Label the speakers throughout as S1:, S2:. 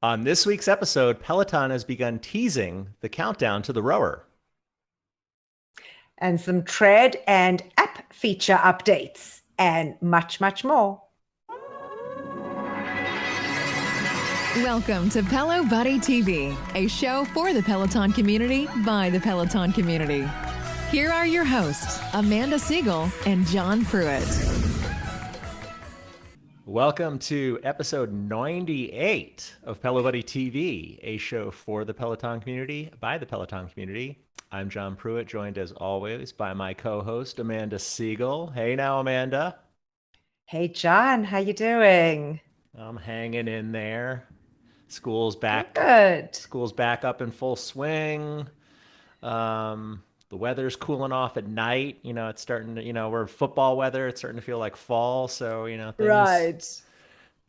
S1: On this week's episode, Peloton has begun teasing the countdown to the rower.
S2: And some Tread and app feature updates, and much, much more.
S3: Welcome to Pelo Buddy TV, a show for the Peloton community by the Peloton community. Here are your hosts, Amanda Siegel and John Pruitt.
S1: Welcome to episode 98 of Pelo Buddy TV, a show for the Peloton community by the Peloton community. I'm John Pruitt, joined as always by my co-host, Amanda Siegel. Hey now, Amanda.
S2: Hey, John, how you doing?
S1: I'm hanging in there. School's back.
S2: Good.
S1: School's back up in full swing. The weather's cooling off at night. You know, it's starting to, we're football weather. It's starting to feel like fall. So, things,
S2: Right.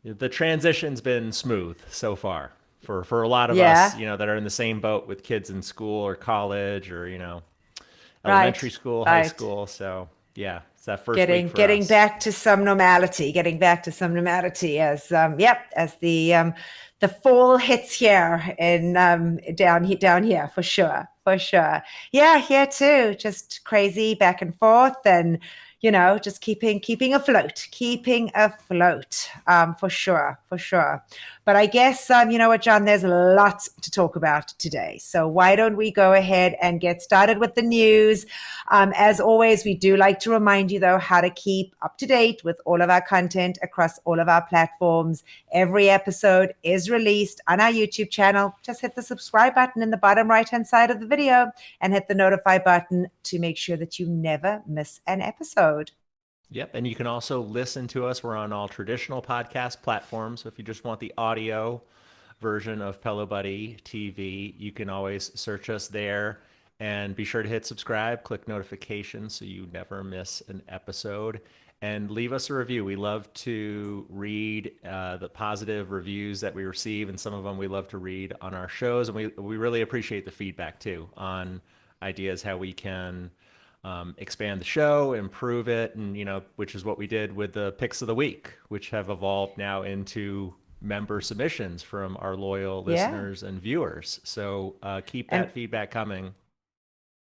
S1: the transition's been smooth so far for a lot of
S2: Yeah.
S1: us, that are in the same boat with kids in school or college or, elementary
S2: Right.
S1: school, high
S2: Right.
S1: school. So, yeah, it's that first
S2: Getting
S1: week for
S2: getting
S1: us.
S2: back to some normality. Getting back to some normality as as the fall hits here in down here for sure. For sure. Yeah, here too. Just crazy back and forth, and just keeping afloat, for sure, for sure. But I guess, you know what, John, there's lots to talk about today. So why don't we go ahead and get started with the news? As always, we do like to remind you, though, how to keep up to date with all of our content across all of our platforms. Every episode is released on our YouTube channel. Just hit the subscribe button in the bottom right-hand side of the video and hit the notify button to make sure that you never miss an episode.
S1: Yep. And you can also listen to us. We're on all traditional podcast platforms. So if you just want the audio version of Pelo Buddy TV, you can always search us there and be sure to hit subscribe, click notifications so you never miss an episode, and leave us a review. We love to read the positive reviews that we receive, and some of them we love to read on our shows. And we really appreciate the feedback too on ideas how we can expand the show, improve it, and which is what we did with the picks of the week, which have evolved now into member submissions from our loyal listeners and viewers. So keep that feedback coming.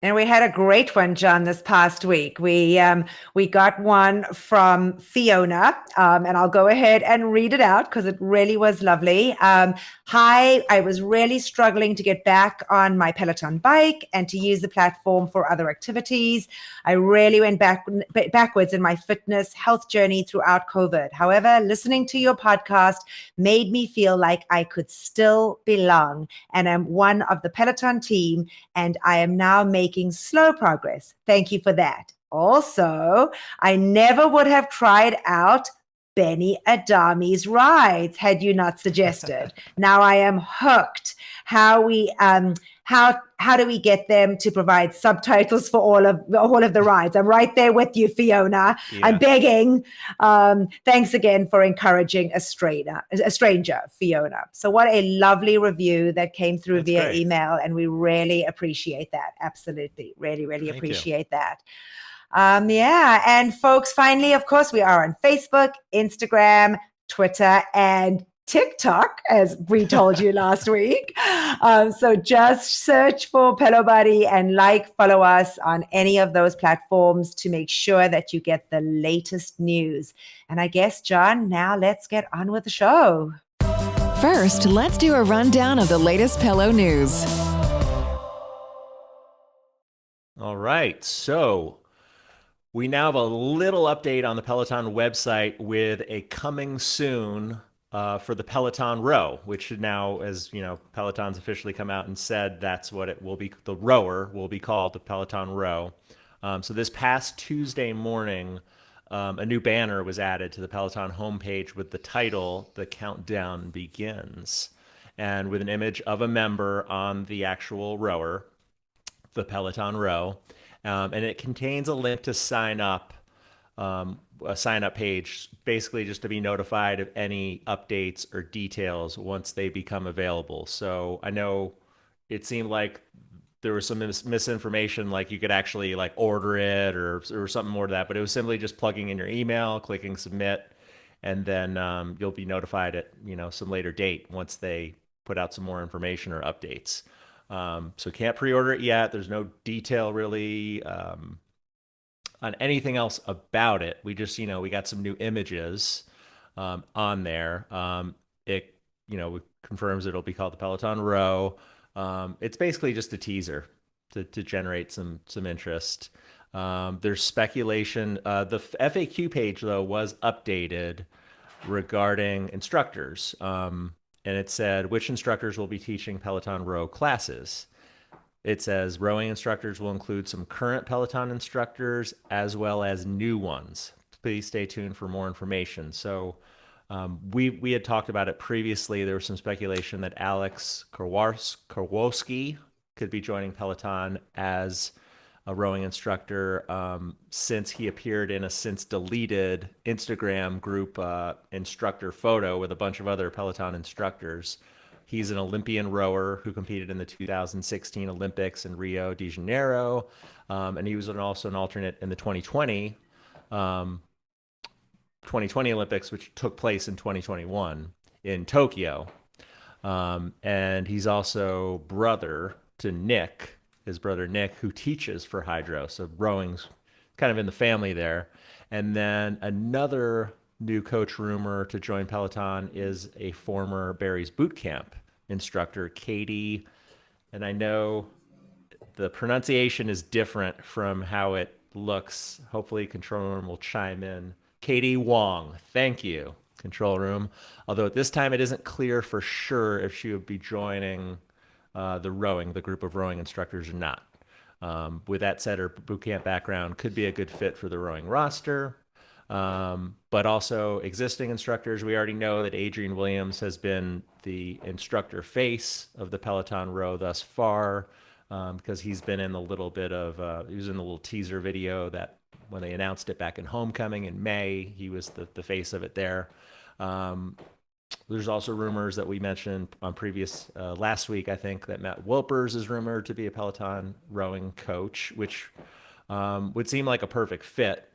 S2: And we had a great one, John, this past week. We got one from Fiona, and I'll go ahead and read it out because it really was lovely. Hi, I was really struggling to get back on my Peloton bike and to use the platform for other activities. I really went backwards in my fitness health journey throughout COVID. However, listening to your podcast made me feel like I could still belong, and I'm one of the Peloton team, and I am now making slow progress. Thank you for that. Also, I never would have tried out Benny Adami's rides had you not suggested. Now I am hooked. How do we get them to provide subtitles for all of the rides? I'm right there with you, Fiona. Yeah. I'm begging. Thanks again for encouraging a stranger, Fiona. So what a lovely review that came through That's via great. Email, and we really appreciate that. Absolutely, really, really Thank appreciate you. That. And folks, finally, of course, we are on Facebook, Instagram, Twitter, and TikTok, as we told you last week. So just search for Pelo Buddy and follow us on any of those platforms to make sure that you get the latest news. And I guess, John, now let's get on with the show.
S3: First, let's do a rundown of the latest Pelo news.
S1: All right, so we now have a little update on the Peloton website with a coming soon for the Peloton Row, which now, as Peloton's officially come out and said that's what it will be. The rower will be called the Peloton Row. So this past Tuesday morning, a new banner was added to the Peloton homepage with the title, "The Countdown Begins," and with an image of a member on the actual rower, the Peloton Row. And it contains a link to sign up, a sign up page, basically just to be notified of any updates or details once they become available. So I know it seemed like there was some misinformation, like you could actually order it or something more to that, but it was simply just plugging in your email, clicking submit, and then you'll be notified at some later date once they put out some more information or updates. So can't pre-order it yet. There's no detail really on anything else about it. We just, we got some new images on there. It, it confirms it'll be called the Peloton Row. It's basically just a teaser to generate some interest. There's speculation. The FAQ page, though, was updated regarding instructors. And it said, which instructors will be teaching Peloton Row classes? It says rowing instructors will include some current Peloton instructors as well as new ones. Please stay tuned for more information. So we had talked about it previously. There was some speculation that Alex Karwoski could be joining Peloton as a rowing instructor since he appeared in a since deleted Instagram group instructor photo with a bunch of other Peloton instructors. He's an Olympian rower who competed in the 2016 Olympics in Rio de Janeiro, and he was also an alternate in the 2020 Olympics, which took place in 2021 in Tokyo. And he's also brother to Nick, his brother Nick, who teaches for Hydro. So rowing's kind of in the family there. And then another new coach rumor to join Peloton is a former Barry's Boot Camp instructor, Katie. And I know the pronunciation is different from how it looks. Hopefully Control Room will chime in. Katie Wong, thank you, Control Room. Although at this time it isn't clear for sure if she would be joining the group of rowing instructors or not. With that said, her boot camp background could be a good fit for the rowing roster. But also existing instructors. We already know that Adrian Williams has been the instructor face of the Peloton Row thus far, because he's been in he was in the little teaser video that when they announced it back in Homecoming in May, he was the face of it there. There's also rumors that we mentioned on previous, last week, I think, that Matt Wilpers is rumored to be a Peloton rowing coach, which would seem like a perfect fit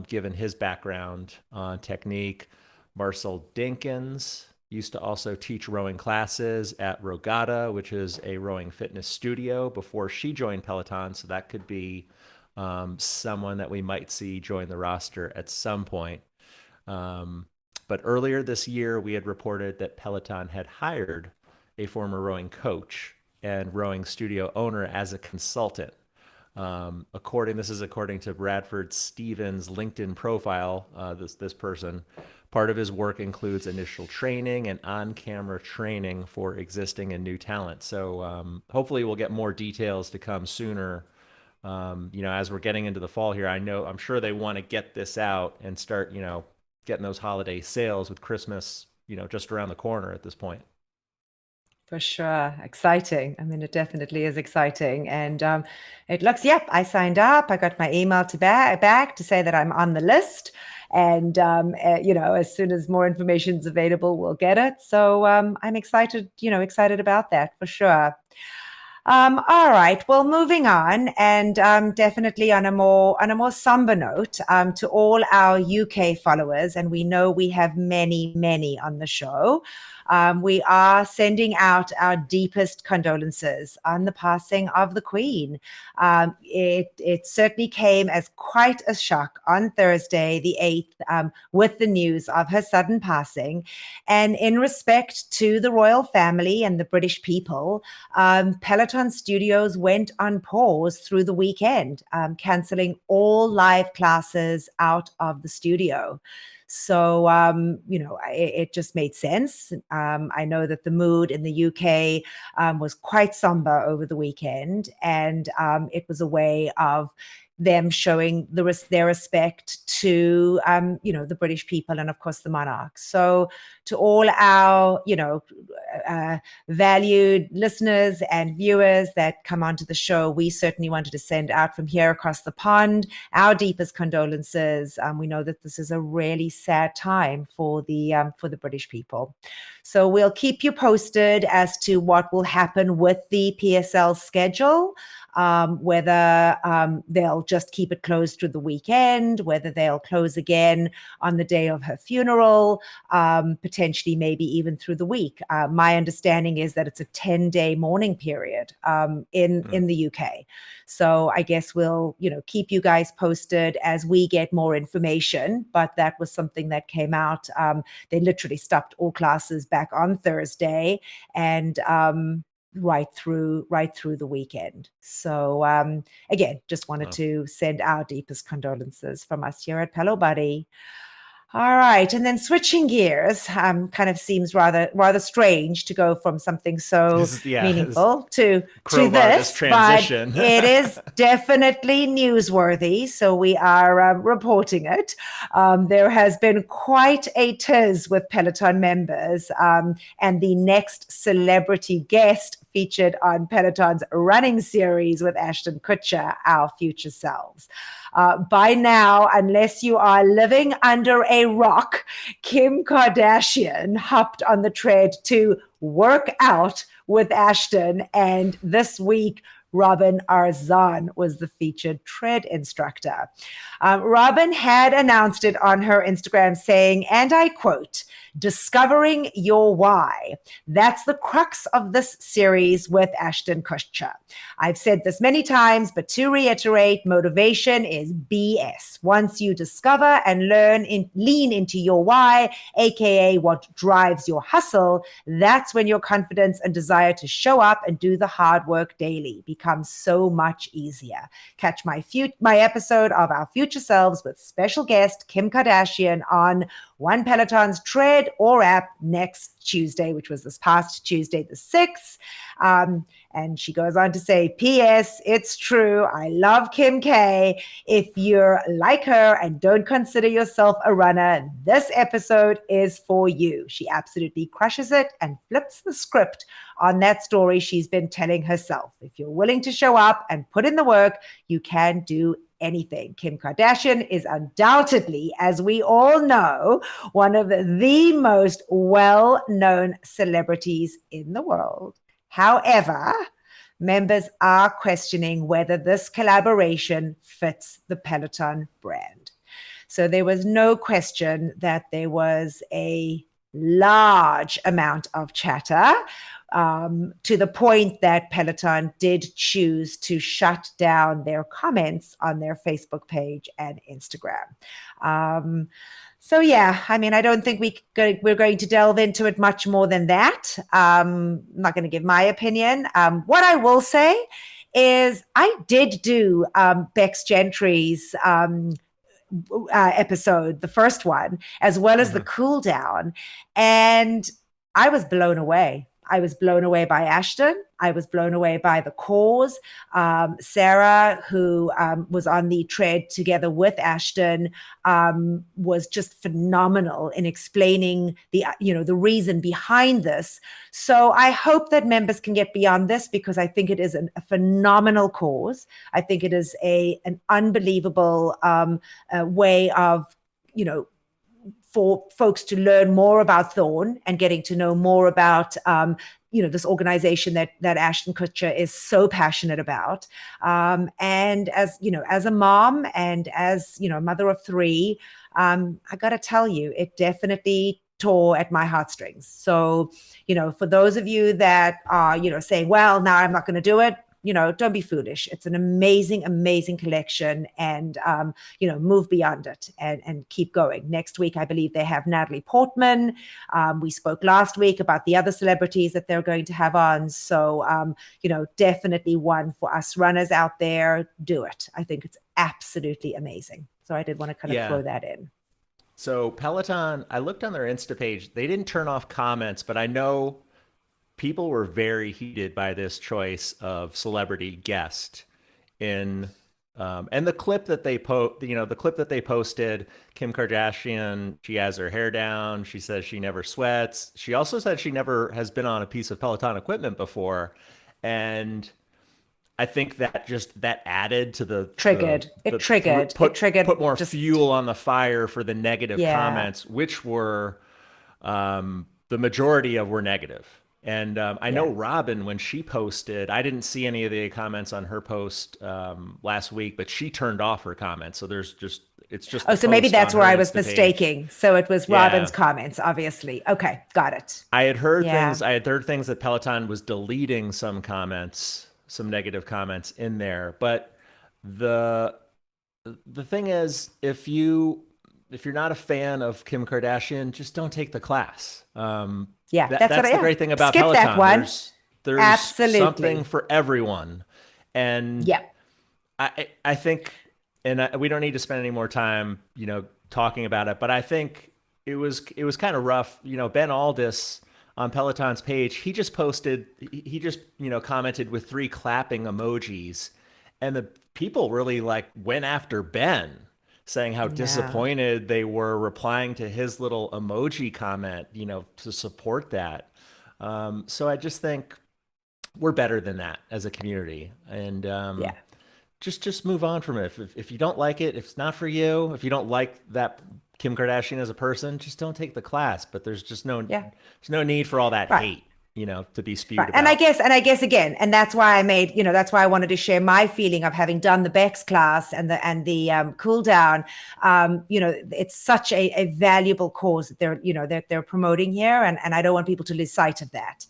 S1: given his background on technique. Marcel Dinkins used to also teach rowing classes at Rogata, which is a rowing fitness studio, before she joined Peloton. So that could be someone that we might see join the roster at some point. But earlier this year, we had reported that Peloton had hired a former rowing coach and rowing studio owner as a consultant. This is according to Bradford Stevens' LinkedIn profile. This person, part of his work includes initial training and on-camera training for existing and new talent. So hopefully we'll get more details to come sooner. As we're getting into the fall here, I'm sure they want to get this out and start, getting those holiday sales with Christmas, just around the corner at this point.
S2: For sure. Exciting. I mean, it definitely is exciting. And it looks, I signed up. I got my email back to say that I'm on the list. And, as soon as more information is available, we'll get it. So I'm excited about that for sure. All right. Well, moving on, and definitely on a more somber note, to all our UK followers, and we know we have many on the show. We are sending out our deepest condolences on the passing of the Queen. It certainly came as quite a shock on Thursday, the 8th, with the news of her sudden passing. And in respect to the royal family and the British people, Peloton Studios went on pause through the weekend, canceling all live classes out of the studio. So, it just made sense. I know that the mood in the UK was quite somber over the weekend, and it was a way of them showing their respect to, the British people and, of course, the monarch. So to all our, valued listeners and viewers that come onto the show, we certainly wanted to send out from here across the pond our deepest condolences. We know that this is a really sad time for the British people. So we'll keep you posted as to what will happen with the PSL schedule. whether they'll just keep it closed through the weekend, whether they'll close again on the day of her funeral, potentially maybe even through the week. My understanding is that it's a 10-day mourning period in the UK. So I guess we'll, keep you guys posted as we get more information. But that was something that came out. They literally stopped all classes back on Thursday and right through the weekend. So again, just wanted to send our deepest condolences from us here at Pelo Buddy. All right, and then switching gears, kind of seems rather strange to go from something so meaningful to this transition. But it is definitely newsworthy, so we are reporting it. There has been quite a tiz with Peloton members, and the next celebrity guest featured on Peloton's running series with Ashton Kutcher, our Future Selves. By now, unless you are living under a rock, Kim Kardashian hopped on the tread to work out with Ashton. And this week, Robin Arzon was the featured tread instructor. Robin had announced it on her Instagram saying, and I quote, "Discovering your why. That's the crux of this series with Ashton Kutcher. I've said this many times, but to reiterate, motivation is BS. Once you discover and lean into your why, aka what drives your hustle, that's when your confidence and desire to show up and do the hard work daily becomes so much easier." Catch my episode of our Future Selves with special guest Kim Kardashian on One Peloton's Tread or app next Tuesday, which was this past Tuesday, the 6th. And she goes on to say, "P.S. It's true. I love Kim K. If you're like her and don't consider yourself a runner, this episode is for you." She absolutely crushes it and flips the script on that story she's been telling herself. If you're willing to show up and put in the work, you can do anything. Kim Kardashian is undoubtedly, as we all know, one of the most well-known celebrities in the world. However, members are questioning whether this collaboration fits the Peloton brand. So there was no question that there was a large amount of chatter, to the point that Peloton did choose to shut down their comments on their Facebook page and Instagram. So yeah, I mean, I don't think we're going to delve into it much more than that. I'm not going to give my opinion. What I will say is I did do Bex Gentry's episode, the first one, as well as the cool down, and I was blown away. I was blown away by Ashton. I was blown away by the cause. Sarah, who was on the tread together with Ashton, was just phenomenal in explaining the reason behind this. So I hope that members can get beyond this, because I think it is a phenomenal cause. I think it is an unbelievable way of, for folks to learn more about Thorn and getting to know more about, this organization that Ashton Kutcher is so passionate about. And as a mom and as, a mother of 3, I got to tell you, it definitely tore at my heartstrings. So, for those of you that are, saying, well, now I'm not going to do it, don't be foolish. It's an amazing, amazing collection, and, move beyond it and keep going. Next week, I believe they have Natalie Portman. We spoke last week about the other celebrities that they're going to have on. So, definitely one for us runners out there. Do it. I think it's absolutely amazing. So I did want to kind of throw that in.
S1: So Peloton, I looked on their Insta page. They didn't turn off comments, but I know people were very heated by this choice of celebrity guest and the clip that they posted, Kim Kardashian, she has her hair down. She says she never sweats. She also said she never has been on a piece of Peloton equipment before. And I think that added to the
S2: triggered. It triggered.
S1: Put more fuel on the fire for the negative comments, which were the majority of were negative. And I know Robin, when she posted, I didn't see any of the comments on her post last week, but she turned off her comments. So it's just
S2: Oh,
S1: the
S2: so maybe
S1: post
S2: that's
S1: on
S2: where
S1: her
S2: I was
S1: Insta page.
S2: mistaking. So it was Robin's
S1: Yeah.
S2: comments, obviously. Okay, got it.
S1: I had heard
S2: Yeah.
S1: things that Peloton was deleting some comments, some negative comments in there. But the thing is, if you're not a fan of Kim Kardashian, just don't take the class.
S2: Yeah,
S1: That's the great thing about
S2: skip
S1: Peloton.
S2: that one.
S1: There's
S2: Absolutely.
S1: something for everyone, and
S2: Yeah.
S1: I think, and we don't need to spend any more time, talking about it. But I think it was kind of rough. Ben Aldis on Peloton's page, he just commented with 3 clapping emojis, and the people really went after Ben, saying how disappointed they were replying to his little emoji comment, to support that. So I just think we're better than that as a community, and just move on from it. If you don't like it, if it's not for you, if you don't like that Kim Kardashian as a person, just don't take the class. But there's just there's no need for all that hate, to be spewed about.
S2: And I guess again, and that's why that's why I wanted to share my feeling of having done the Bex class and the cool down. It's such a valuable cause that they're promoting here, and I don't want people to lose sight of that.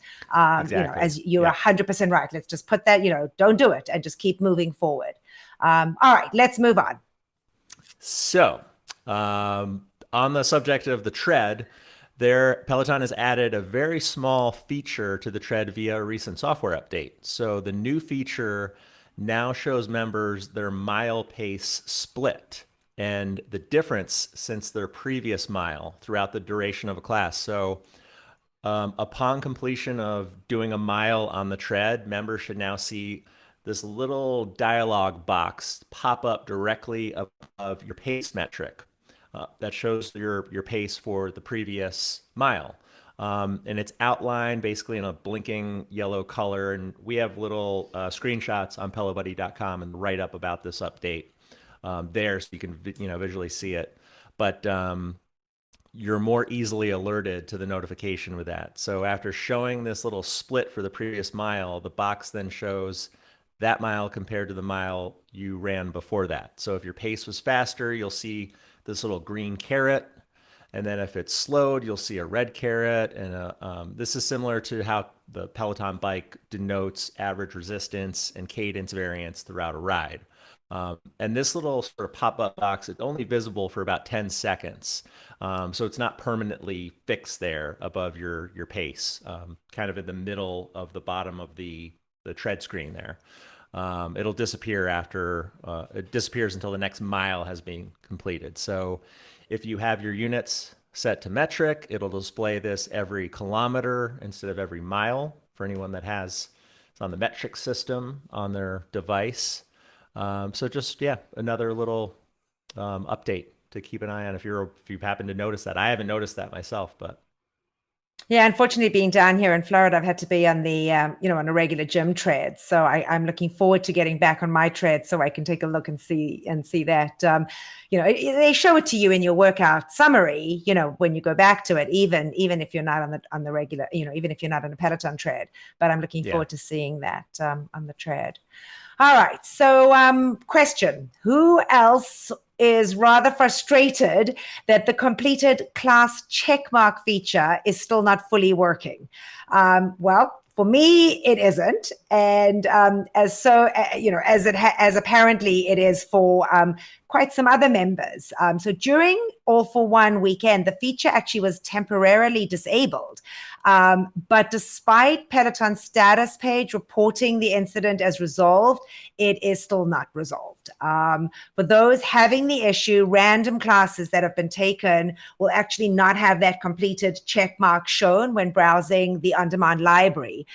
S1: Exactly.
S2: As you're 100% right. Let's just put that, don't do it and just keep moving forward. All right, let's move on.
S1: So, on the subject of the Tread, Peloton has added a very small feature to the Tread via a recent software update. So the new feature now shows members their mile pace split and the difference since their previous mile throughout the duration of a class. So upon completion of doing a mile on the Tread, members should now see this little dialog box pop up directly above your pace metric. That shows your pace for the previous mile. And it's outlined basically in a blinking yellow color. And we have little screenshots on pelobuddy.com and write up about this update there, so you can visually see it. But you're more easily alerted to the notification with that. So after showing this little split for the previous mile, the box then shows that mile compared to the mile you ran before that. So if your pace was faster, you'll see this little green caret, and then if it's slowed, you'll see a red caret. And this is similar to how the Peloton bike denotes average resistance and cadence variance throughout a ride. And this little sort of pop-up box, it's only visible for about 10 seconds. So it's not permanently fixed there above your pace, kind of in the middle of the bottom of the Tread screen there. It'll disappear after it disappears until the next mile has been completed. So if you have your units set to metric, it'll display this every kilometer instead of every mile for anyone that it's on the metric system on their device. So just, another little update to keep an eye on if you happen to notice that. I haven't noticed that myself, but.
S2: Yeah, unfortunately, being down here in Florida, I've had to be on the, on a regular gym tread. So I'm looking forward to getting back on my tread so I can take a look and see that. They show it to you in your workout summary, when you go back to it, even if you're not on the regular, even if you're not on a Peloton tread. But I'm looking forward to seeing that on the tread. All right. So question, who else is rather frustrated that the completed class checkmark feature is still not fully working? Well, for me, it isn't. And as apparently it is for quite some other members. So during All for One weekend, the feature actually was temporarily disabled. But despite Peloton's status page reporting the incident as resolved, it is still not resolved. For those having the issue, random classes that have been taken will actually not have that completed check mark shown when browsing the on-demand library.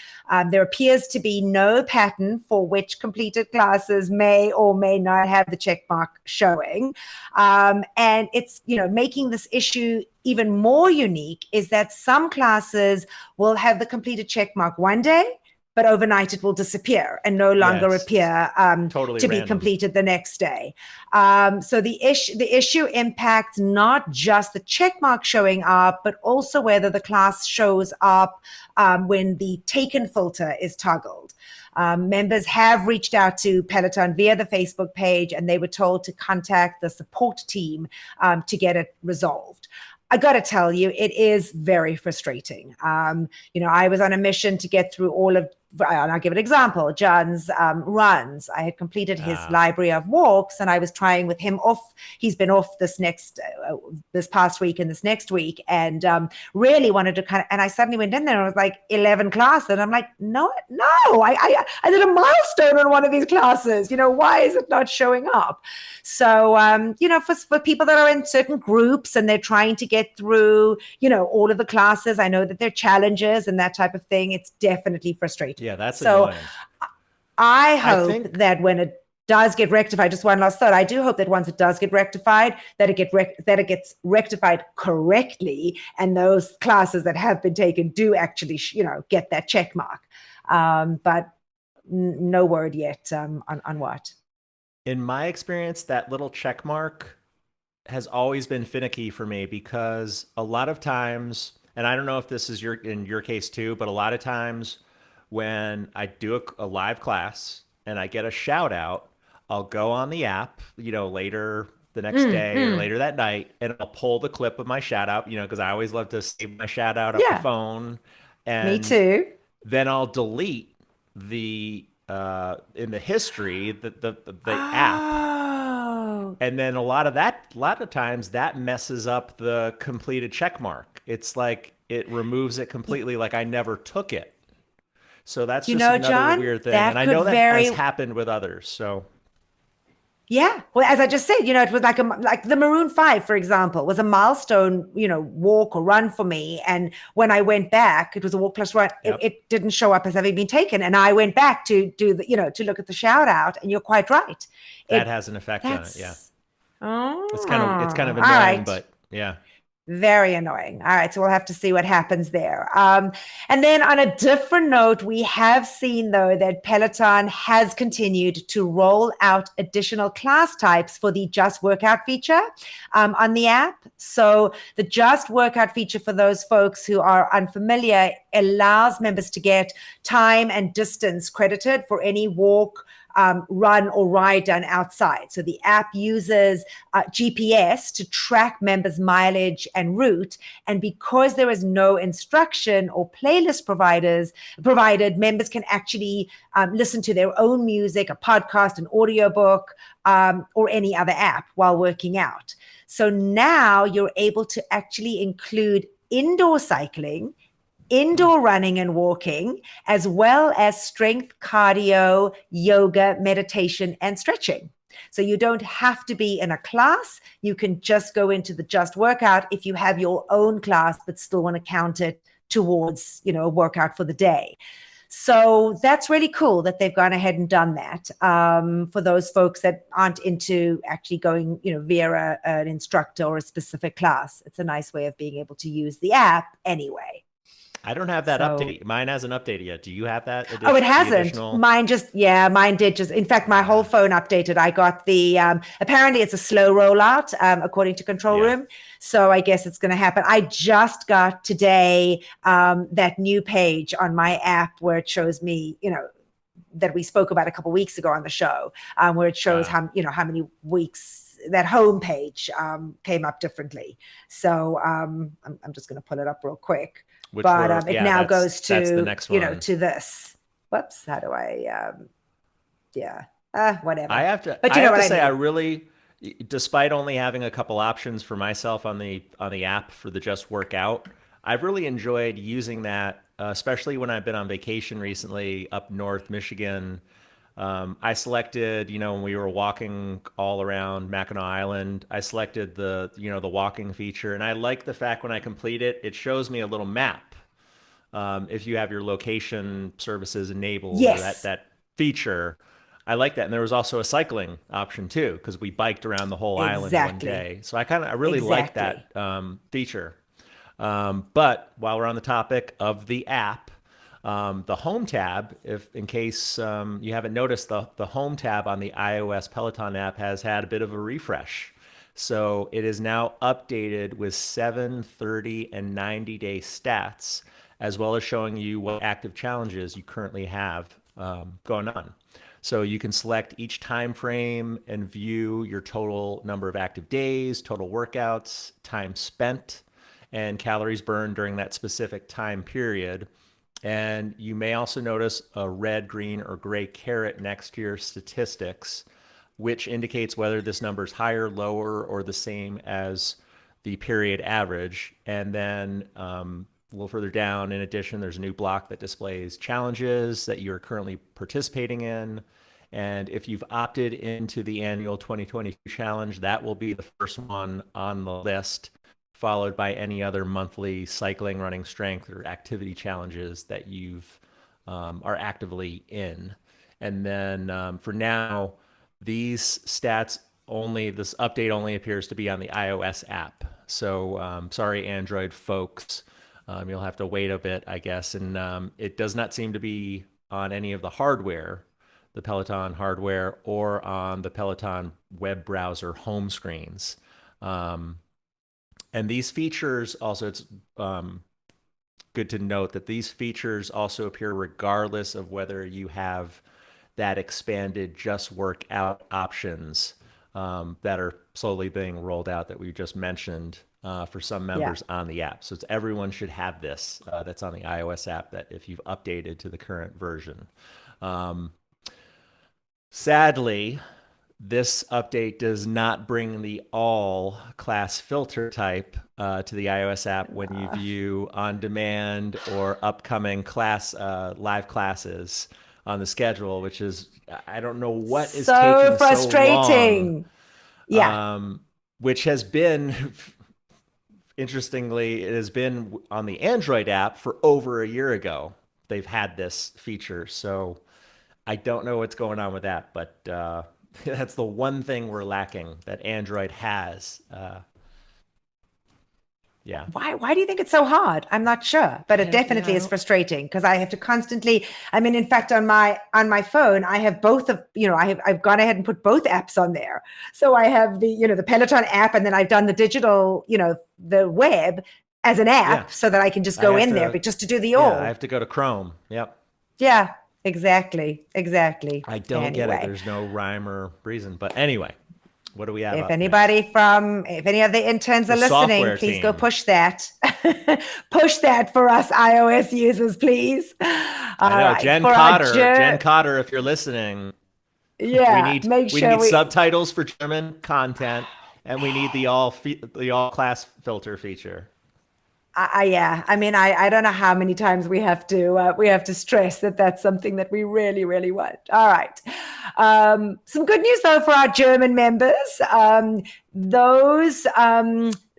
S2: There appears to be no pattern for which completed classes may or may not have the check mark showing. And it's, making this issue even more unique is that some classes will have the completed check mark one day, but overnight it will disappear and no longer appear
S1: totally
S2: to be
S1: random.
S2: completed the next day. So the issue impacts not just the check mark showing up, but also whether the class shows up when the taken filter is toggled. Members have reached out to Peloton via the Facebook page, and they were told to contact the support team to get it resolved. I got to tell you, it is very frustrating. I was on a mission to get through all of, and I'll give an example, John's runs. I had completed his library of walks, and I was trying with him off. He's been off this past week and this next week, and really wanted to and I suddenly went in there and it was like 11 classes. And I'm like, no, I did a milestone on one of these classes. Why is it not showing up? So, for people that are in certain groups and they're trying to get through, all of the classes, I know that there are challenges and that type of thing. It's definitely frustrating.
S1: Yeah, that's
S2: so
S1: annoying.
S2: I hope that when it does get rectified, just one last thought, I do hope that once it does get rectified, that it gets rectified correctly, and those classes that have been taken do actually, get that check mark. But no word yet on what.
S1: In my experience, that little check mark has always been finicky for me, because a lot of times, and I don't know if this is in your case too, but a lot of times when I do a live class and I get a shout out, I'll go on the app, later the next day or later that night, and I'll pull the clip of my shout out, because I always love to save my shout out up the phone. And
S2: me too.
S1: Then I'll delete the in the history the app. And then a lot of times that messes up the completed check mark. It's like it removes it completely, like I never took it. So that's just another
S2: John,
S1: weird thing. And I know that has happened with others. So
S2: yeah, well, as I just said, it was like the Maroon 5, for example, was a milestone, walk or run for me. And when I went back, it was a walk plus run.
S1: Yep.
S2: It didn't show up as having been taken. And I went back to do the, to look at the shout out. And you're quite right.
S1: That has an effect on it. Yeah. It's kind of annoying,
S2: right.
S1: But yeah.
S2: Very annoying. All right, so we'll have to see what happens there. And then on a different note, we have seen, though, that Peloton has continued to roll out additional class types for the Just Workout feature on the app. So the Just Workout feature, for those folks who are unfamiliar, allows members to get time and distance credited for any walk, run or ride done outside. So the app uses GPS to track members' mileage and route. And because there is no instruction or playlist provided, members can actually listen to their own music, a podcast, an audiobook, or any other app while working out. So now you're able to actually include indoor cycling, indoor running and walking, as well as strength, cardio, yoga, meditation, and stretching. So you don't have to be in a class. You can just go into the Just Workout if you have your own class, but still want to count it towards, a workout for the day. So that's really cool that they've gone ahead and done that for those folks that aren't into actually going, via an instructor or a specific class. It's a nice way of being able to use the app anyway.
S1: I don't have that update. Mine hasn't updated yet. Do you have that?
S2: Oh, it hasn't. Mine did just, in fact, my whole phone updated. I got the, apparently it's a slow rollout, according to Control Room. So I guess it's going to happen. I just got today that new page on my app where it shows me, that we spoke about a couple weeks ago on the show, where it shows how many weeks that home page came up differently. So I'm just going to pull it up real quick. It now goes to,
S1: the next one.
S2: To this. Whoops. How do I, whatever.
S1: I have to say, I really, despite only having a couple options for myself on the app for the Just Workout, I've really enjoyed using that, especially when I've been on vacation recently up north Michigan. I selected, when we were walking all around Mackinac Island, I selected the walking feature. And I like the fact when I complete it, it shows me a little map. If you have your location services enabled, that feature, I like that. And there was also a cycling option too, because we biked around the whole island one day. So I really like that feature. But while we're on the topic of the app, The home tab, if in case you haven't noticed, the home tab on the iOS Peloton app has had a bit of a refresh. So it is now updated with 7, 30, and 90-day stats, as well as showing you what active challenges you currently have going on. So you can select each time frame and view your total number of active days, total workouts, time spent, and calories burned during that specific time period. And you may also notice a red, green, or gray caret next to your statistics, which indicates whether this number is higher, lower, or the same as the period average. And then a little further down, in addition, there's a new block that displays challenges that you're currently participating in. And if you've opted into the annual 2022 challenge, that will be the first one on the list, followed by any other monthly cycling, running, strength, or activity challenges that you've are actively in. And then for now, these stats only, this update only appears to be on the iOS app. So sorry, Android folks, you'll have to wait a bit, I guess. And it does not seem to be on any of the hardware, the Peloton hardware, or on the Peloton web browser home screens. And these features also, it's good to note that these features also appear regardless of whether you have that expanded just workout options that are slowly being rolled out that we just mentioned for some members on the app. So everyone should have this that's on the iOS app, that if you've updated to the current version. Sadly, this update does not bring the all class filter type to the iOS app when you view on demand or upcoming class live classes on the schedule, which is, I don't know what is taking
S2: frustrating.
S1: So long. Which has been, interestingly, it has been on the Android app for over a year ago. They've had this feature. So I don't know what's going on with that, but that's the one thing we're lacking that Android has. Yeah.
S2: Why do you think it's so hard? I'm not sure, but it definitely is frustrating because I have to constantly, I mean, in fact, on my phone, I have both of, I've gone ahead and put both apps on there. So I have the Peloton app, and then I've done the digital, the web as an app so that I can just go in there, but just to do the all.
S1: I have to go to Chrome. Yep.
S2: Yeah, exactly.
S1: I don't get it. There's no rhyme or reason, but anyway. What do we have?
S2: If any of the interns are listening, please go push that. Push that for us iOS users, please.
S1: I know, Jen Cotter, if you're listening.
S2: Yeah,
S1: we need subtitles for German content, and we need the all class filter feature.
S2: I mean, I don't know how many times we have to stress that that's something that we really, really want. All right. Some good news though for our German members. Those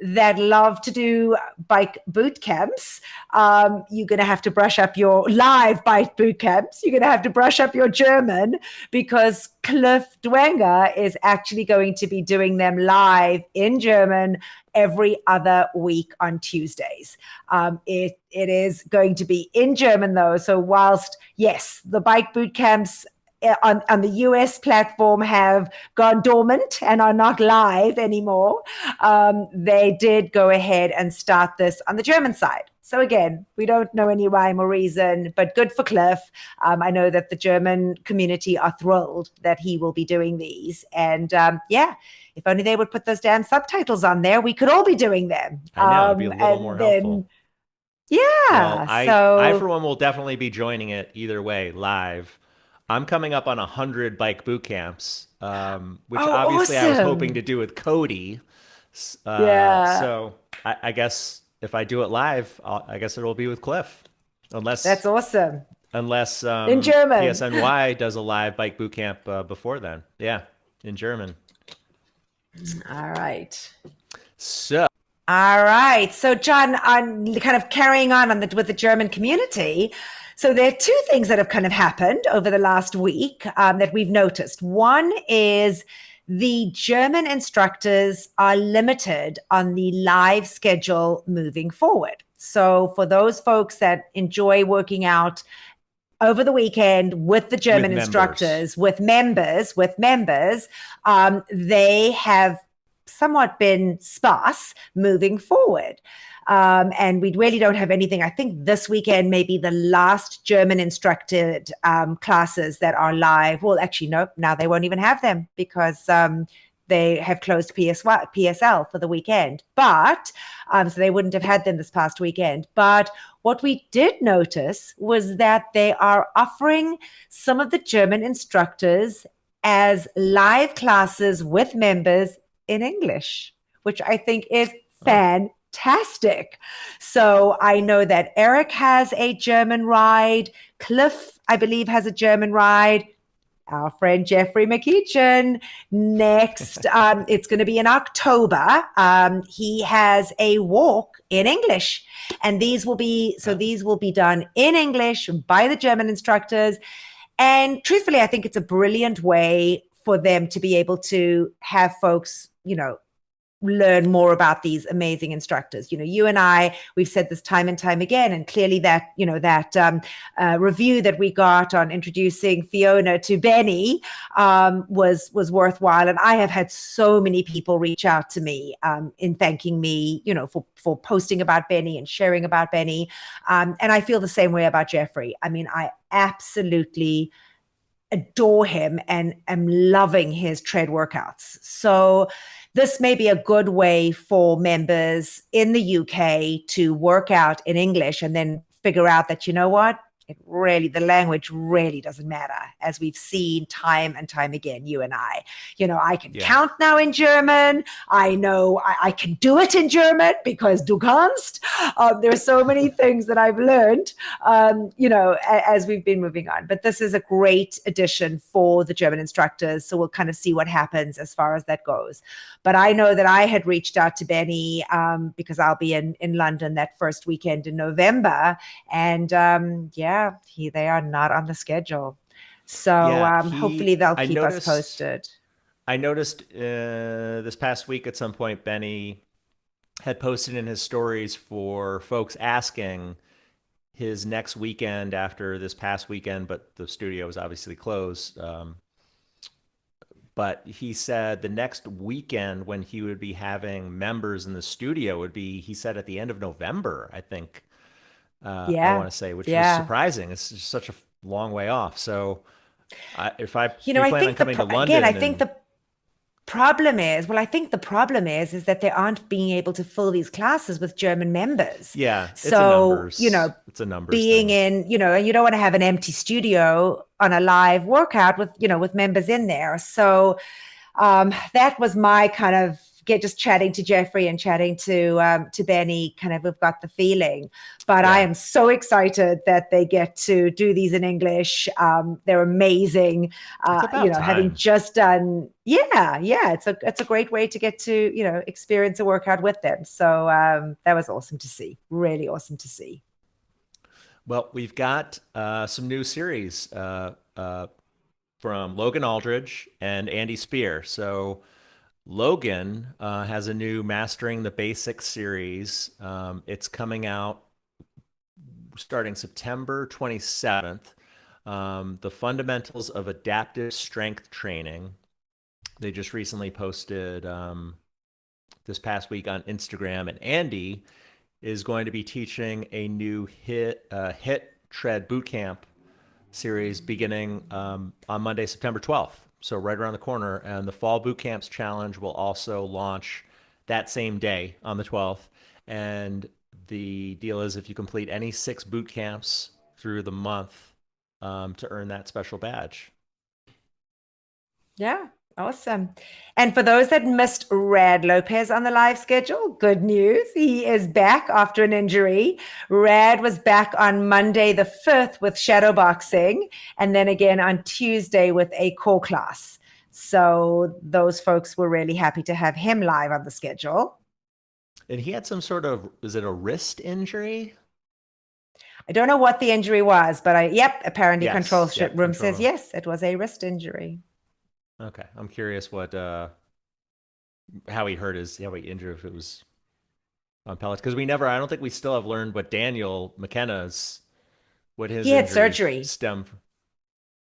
S2: that love to do bike boot camps, you're going to have to brush up your live bike boot camps. You're going to have to brush up your German because Cliff Dwenger is actually going to be doing them live in German every other week on Tuesdays. It is going to be in German though. So whilst, yes, the bike boot camps on the US platform have gone dormant and are not live anymore, they did go ahead and start this on the German side. So again, we don't know any rhyme or reason, but good for Cliff. I know that the German community are thrilled that he will be doing these. And if only they would put those damn subtitles on there, we could all be doing them.
S1: I know, it'd be a little more helpful.
S2: Yeah.
S1: Well, I, for one, will definitely be joining it either way, live. I'm coming up on 100 bike boot camps, which obviously awesome. I was hoping to do with Cody. So I guess if I do it live, I guess it'll be with Cliff.
S2: That's awesome.
S1: Unless
S2: in German.
S1: PSNY does a live bike boot camp before then. Yeah, in German.
S2: All right.
S1: All
S2: right. So John, on kind of carrying on with the German community. So there are two things that have kind of happened over the last week that we've noticed. One is the German instructors are limited on the live schedule moving forward. So for those folks that enjoy working out over the weekend with the German instructors, with members, they have somewhat been sparse moving forward. And we really don't have anything. I think this weekend may be the last German instructed classes that are live. Well, actually, no, now they won't even have them because they have closed PSL for the weekend. But so they wouldn't have had them this past weekend. But what we did notice was that they are offering some of the German instructors as live classes with members in English, which I think is fantastic. So I know that Eric has a German ride. Cliff, I believe, has a German ride. Our friend Jeffrey McEachin next. It's going to be in October. He has a walk in English, and these will be done in English by the German instructors. And truthfully, I think it's a brilliant way for them to be able to have folks, learn more about these amazing instructors. You and I, we've said this time and time again, and clearly that, review that we got on introducing Fiona to Benny was worthwhile. And I have had so many people reach out to me in thanking me, for posting about Benny and sharing about Benny. And I feel the same way about Jeffrey. I mean, I absolutely adore him and am loving his tread workouts. So this may be a good way for members in the UK to work out in English and then figure out that, the language really doesn't matter, as we've seen time and time again, you and I. I can count now in German. I know I can do it in German because du kannst. There are so many things that I've learned, as we've been moving on. But this is a great addition for the German instructors. So we'll kind of see what happens as far as that goes. But I know that I had reached out to Benny because I'll be in London that first weekend in November. And they are not on the schedule. So hopefully they'll keep us posted.
S1: I noticed this past week at some point, Benny had posted in his stories for folks asking his next weekend after this past weekend, but the studio was obviously closed. But he said the next weekend when he would be having members in the studio would be, he said, at the end of November, I think. I want to say, which is surprising. It's just such a long way off. So if I plan on coming to London,
S2: again, I think the problem is that they aren't being able to fill these classes with German members.
S1: Yeah.
S2: So,
S1: it's a numbers
S2: being
S1: thing.
S2: in, and you don't want to have an empty studio on a live workout with members in there. So that was my kind of just chatting to Jeffrey and chatting to Benny, kind of, we've got the feeling. But I am so excited that they get to do these in English. They're amazing. Having just done, it's a great way to get to, experience a workout with them. So that was awesome to see. Really awesome to see.
S1: Well, we've got some new series from Logan Aldridge and Andy Spear. So Logan has a new Mastering the Basics series. It's coming out starting September 27th. The Fundamentals of Adaptive Strength Training. They just recently posted this past week on Instagram, and Andy is going to be teaching a new HIIT Tread Bootcamp series beginning on Monday, September 12th. So right around the corner. And the Fall Boot Camps Challenge will also launch that same day on the 12th. And the deal is if you complete any 6 boot camps through the month to earn that special badge.
S2: Yeah, awesome. And for those that missed Rad Lopez on the live schedule, good news. He is back after an injury. Rad was back on Monday the 5th with shadow boxing, and then again on Tuesday with a core class. So those folks were really happy to have him live on the schedule.
S1: And he had some sort of, is it a wrist injury?
S2: I don't know what the injury was, but apparently
S1: Yes,
S2: control room
S1: control
S2: says
S1: room.
S2: yes, it was a wrist injury.
S1: Okay. I'm curious how he injured, if it was on Peloton? Because I don't think we still have learned what Daniel McKenna's, what his
S2: He had
S1: injury
S2: surgery.
S1: stemmed from.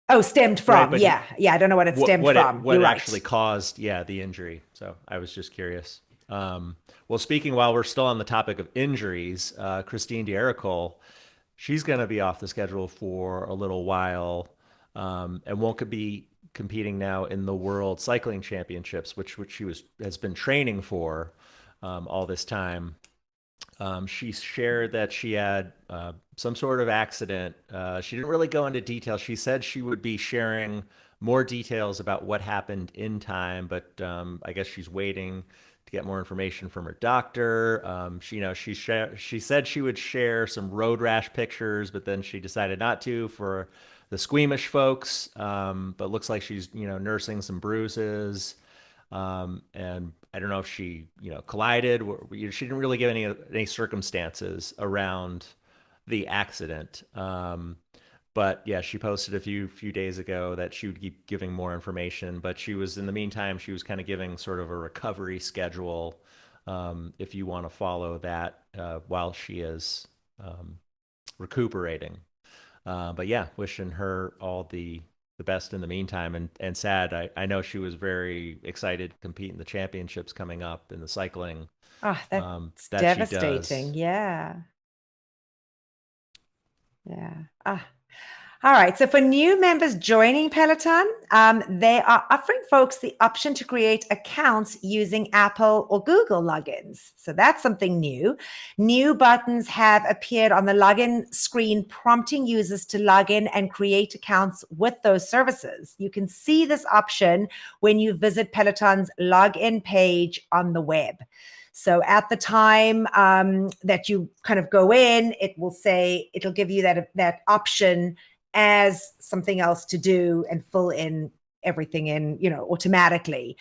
S2: Oh, stemmed
S1: Right,
S2: from.
S1: but
S2: Yeah. Yeah. I don't know what it stemmed from.
S1: what
S2: You're
S1: it
S2: right.
S1: actually caused, the injury. So I was just curious. Well, speaking while we're still on the topic of injuries, Christine Derricole, she's going to be off the schedule for a little while, and won't be competing now in the World Cycling Championships, which has been training for all this time. She shared that she had some sort of accident. She didn't really go into detail. She said she would be sharing more details about what happened in time, but I guess she's waiting to get more information from her doctor. She said she would share some road rash pictures, but then she decided not to for the squeamish folks. But looks like she's nursing some bruises. And I don't know if she, collided. She didn't really give any circumstances around the accident. But yeah, she posted a few days ago that she would keep giving more information. But she was, in the meantime, she was kind of giving sort of a recovery schedule, if you want to follow that while she is recuperating. But yeah, wishing her all the best in the meantime, and sad. I know she was very excited to compete in the championships coming up in the cycling
S2: Oh, that's
S1: that she
S2: devastating.
S1: does.
S2: Yeah. Yeah. All right. So for new members joining Peloton, they are offering folks the option to create accounts using Apple or Google logins. So that's something new. New buttons have appeared on the login screen, prompting users to log in and create accounts with those services. You can see this option when you visit Peloton's login page on the web. So at the time that you kind of go in, it'll give you that option as something else to do and fill in everything in, automatically.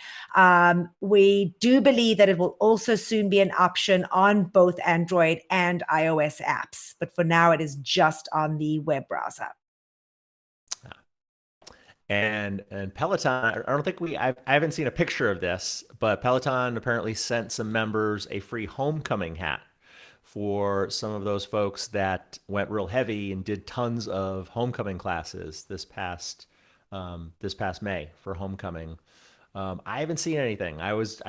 S2: We do believe that it will also soon be an option on both Android and iOS apps, but for now it is just on the web browser.
S1: And Peloton, I don't think I haven't seen a picture of this, but Peloton apparently sent some members a free homecoming hat for some of those folks that went real heavy and did tons of homecoming classes this past May for homecoming. I haven't seen anything. I was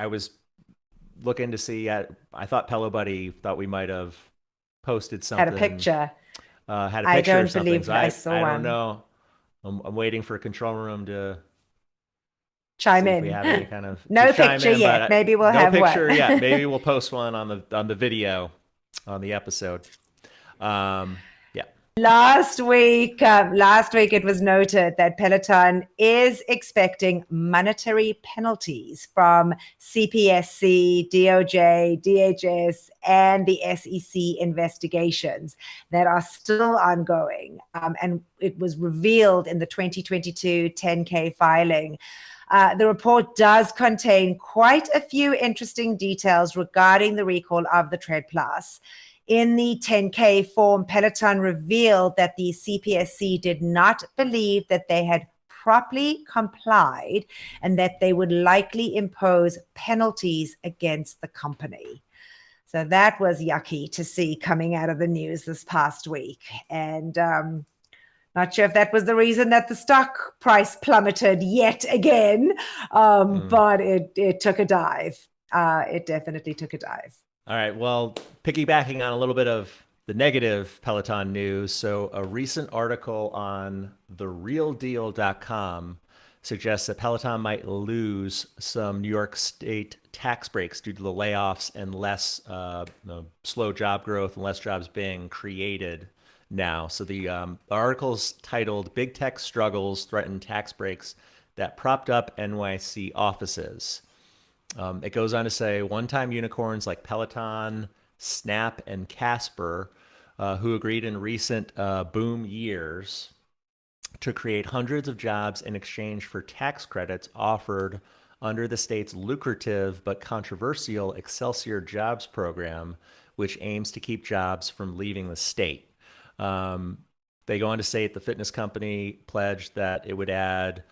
S1: looking to see. I thought Pelo Buddy thought we might have posted something.
S2: Had a picture.
S1: Had a
S2: I
S1: picture
S2: don't
S1: or something.
S2: believe
S1: So
S2: I saw
S1: I
S2: one.
S1: don't know. I'm waiting for control room to
S2: chime
S1: see
S2: in.
S1: if we have any kind of
S2: no picture
S1: in,
S2: yet. Maybe we'll have
S1: picture
S2: one.
S1: yet. Maybe we'll post one on the video on the episode. Yeah.
S2: Last week it was noted that Peloton is expecting monetary penalties from CPSC, DOJ, DHS, and the SEC investigations that are still ongoing. And it was revealed in the 2022 10K filing. The report does contain quite a few interesting details regarding the recall of the Tread Plus. In the 10K form, Peloton revealed that the CPSC did not believe that they had properly complied and that they would likely impose penalties against the company. So that was yucky to see coming out of the news this past week. And not sure if that was the reason that the stock price plummeted yet again, but it took a dive. It definitely took a dive.
S1: All right. Well, piggybacking on a little bit of the negative Peloton news. So a recent article on therealdeal.com suggests that Peloton might lose some New York State tax breaks due to the layoffs and less slow job growth and less jobs being created now. So the article's titled "Big Tech Struggles Threaten Tax Breaks That Propped Up NYC Offices." It goes on to say one-time unicorns like Peloton, Snap, and Casper, who agreed in recent boom years to create hundreds of jobs in exchange for tax credits offered under the state's lucrative but controversial Excelsior Jobs program, which aims to keep jobs from leaving the state. They go on to say the fitness company pledged that it would add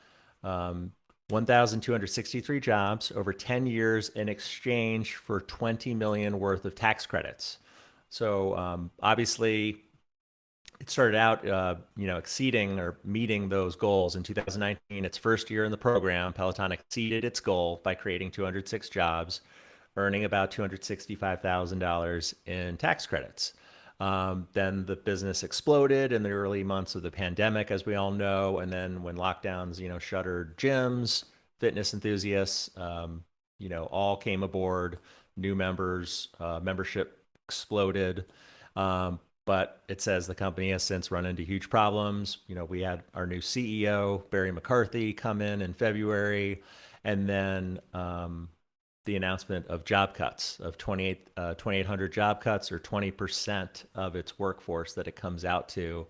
S1: 1,263 jobs over 10 years in exchange for 20 million worth of tax credits. So obviously, it started out, exceeding or meeting those goals in 2019. Its first year in the program, Peloton exceeded its goal by creating 206 jobs, earning about $265,000 in tax credits. Then the business exploded in the early months of the pandemic, as we all know. And then when lockdowns, shuttered gyms, fitness enthusiasts, all came aboard, new members, membership exploded. But it says the company has since run into huge problems. We had our new CEO, Barry McCarthy, come in February, and then the announcement of job cuts of 2,800 job cuts, or 20% of its workforce that it comes out to.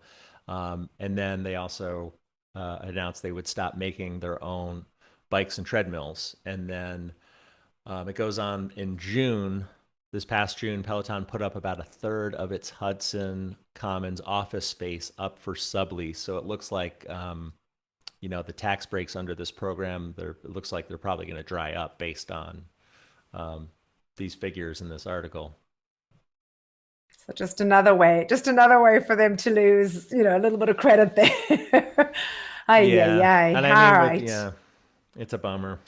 S1: And then they also announced they would stop making their own bikes and treadmills. And then it goes on in June. This past June, Peloton put up about a third of its Hudson Commons office space up for sublease. So it looks like, the tax breaks under this program, it looks like they're probably going to dry up based on these figures in this article.
S2: So just another way for them to lose, a little bit of credit there.
S1: And
S2: I mean,
S1: yeah, it's a bummer.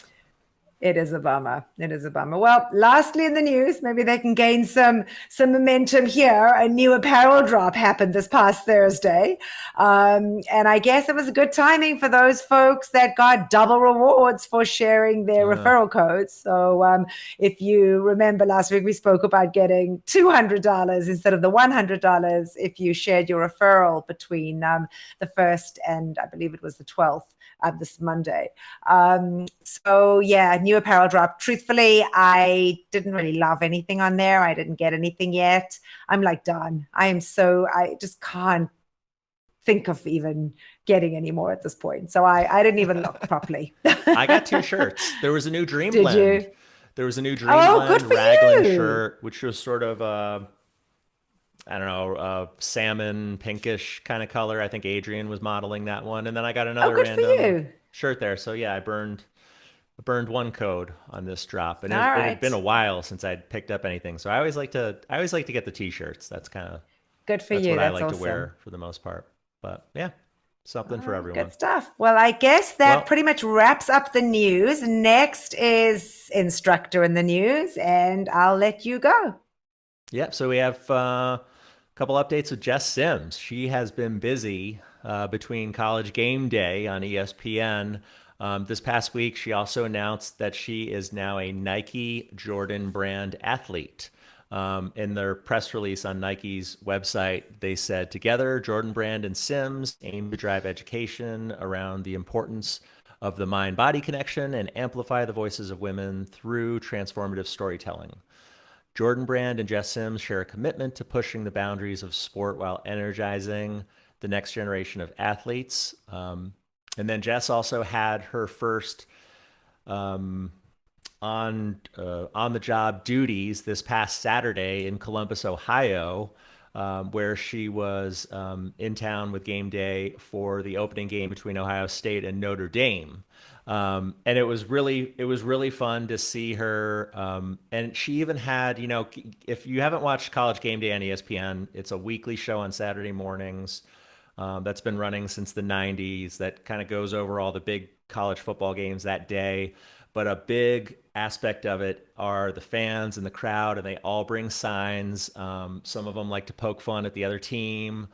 S2: It is a bummer. It is a bummer. Well, lastly in the news, maybe they can gain some momentum here. A new apparel drop happened this past Thursday. And I guess it was a good timing for those folks that got double rewards for sharing their referral codes. So if you remember last week, we spoke about getting $200 instead of the $100 if you shared your referral between the 1st and I believe it was the 12th. This Monday. So yeah, new apparel drop. Truthfully, I didn't really love anything on there. I didn't get anything yet. I'm like done. I just can't think of even getting any more at this point. So I didn't even look properly.
S1: I got 2 shirts. There was a new Dream
S2: Did
S1: Blend.
S2: you?
S1: There was a new Dream Blend
S2: good for
S1: raglan
S2: you.
S1: shirt, which was sort of salmon pinkish kind of color. I think Adrian was modeling that one. And then I got another random shirt there. So yeah, I burned 1 code on this drop. And it had been a while since I'd picked up anything. So I always like to get the t-shirts. That's kind of
S2: good for
S1: that's
S2: you.
S1: what
S2: That's
S1: I like
S2: awesome.
S1: to wear for the most part. But yeah, something for everyone.
S2: Good stuff. Well, I guess that pretty much wraps up the news. Next is Instructor in the News, and I'll let you go.
S1: Yep. So we have a couple updates with Jess Sims. She has been busy between College Game Day on ESPN. This past week, she also announced that she is now a Nike Jordan brand athlete. In their press release on Nike's website, they said, together, Jordan Brand and Sims aim to drive education around the importance of the mind-body connection and amplify the voices of women through transformative storytelling. Jordan Brand and Jess Sims share a commitment to pushing the boundaries of sport while energizing the next generation of athletes. And then Jess also had her first on the job duties this past Saturday in Columbus, Ohio, where she was in town with Game Day for the opening game between Ohio State and Notre Dame. And it was really fun to see her. And she even had, if you haven't watched College Game Day on ESPN, it's a weekly show on Saturday mornings that's been running since the 90s that kind of goes over all the big college football games that day. But a big aspect of it are the fans and the crowd, and they all bring signs. Some of them like to poke fun at the other team.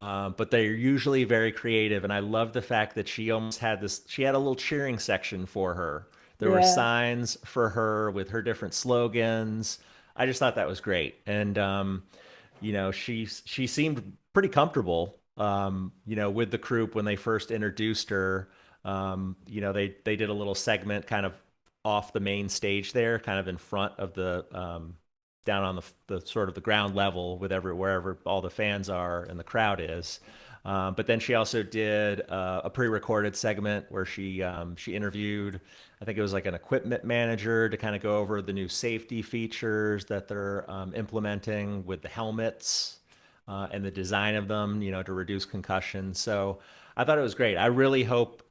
S1: But they're usually very creative. And I love the fact that she almost had she had a little cheering section for her. There were signs for her with her different slogans. I just thought that was great. And, she seemed pretty comfortable, with the group when they first introduced her. They did a little segment kind of off the main stage there, kind of in front of the, down on the sort of the ground level with wherever all the fans are and the crowd is. But then she also did a pre-recorded segment where she interviewed, I think it was like an equipment manager to kind of go over the new safety features that they're implementing with the helmets and the design of them, to reduce concussion. So I thought it was great. I really hope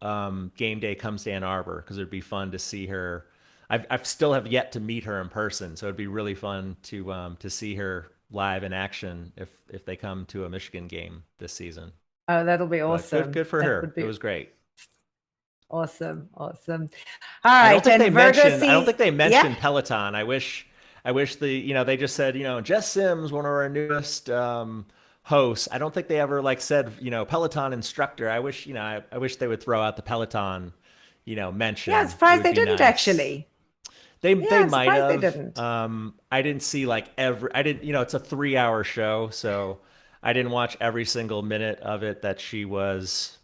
S1: game day comes to Ann Arbor because it'd be fun to see her. I've still have yet to meet her in person, so it'd be really fun to see her live in action if they come to a Michigan game this season.
S2: Oh, that'll be
S1: But
S2: awesome.
S1: good for
S2: That
S1: her.
S2: would be
S1: It was great.
S2: awesome. Awesome. All
S1: I
S2: right.
S1: don't think
S2: And
S1: they
S2: Virgo
S1: mentioned. I don't
S2: sees,
S1: think they
S2: yeah.
S1: mentioned Peloton. I wish they just said Jess Sims, one of our newest hosts. I don't think they ever like said Peloton instructor. I wish I wish they would throw out the Peloton
S2: Yeah, I'm
S1: mention. It
S2: surprised
S1: would
S2: they
S1: be
S2: didn't
S1: nice.
S2: actually.
S1: They
S2: Yeah, I'm
S1: might
S2: surprised they
S1: have.
S2: didn't.
S1: I didn't see like every. I didn't. It's a 3 hour show, so I didn't watch every single minute of it that she was